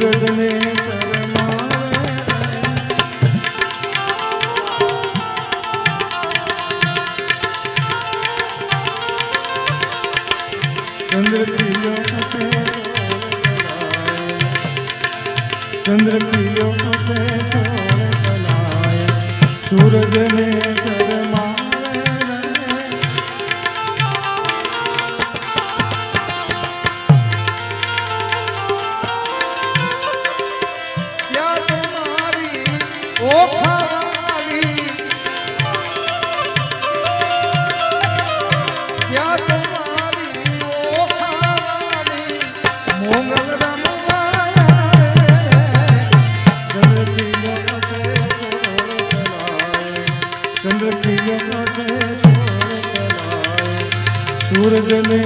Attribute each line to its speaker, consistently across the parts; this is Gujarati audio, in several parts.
Speaker 1: સૂરજને શરમાવે ચંદ્ર કિલો ચંદ્ર કિલો સે છોડ કલાય સૂરજને સૂરજને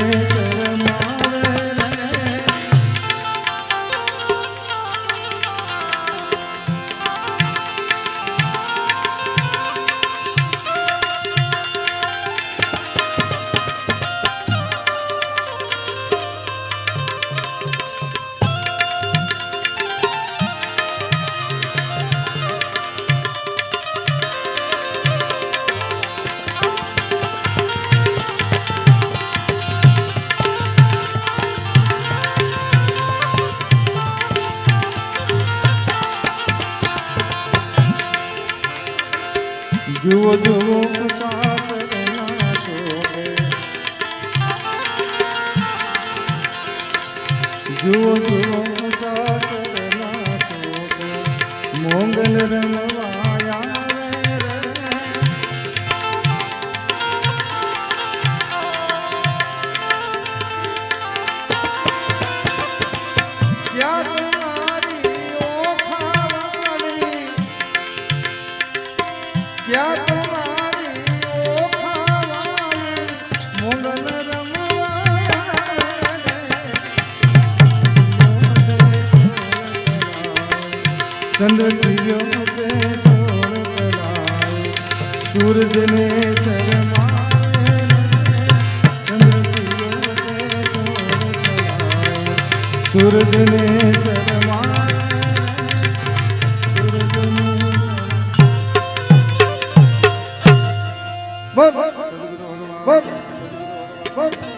Speaker 1: જુઓ જુઓ સાસરના શોભે જુઓ જુઓ સાસરના શોભે મોંગલ રમવાયા क्या तुम्हारी ओखावाली मोंगल चंद्र कियो से छोड़ कलाए सूरज ने शरमाए चंद्र कियो से छोड़ कलाए सूरज ने शरमाए Bye.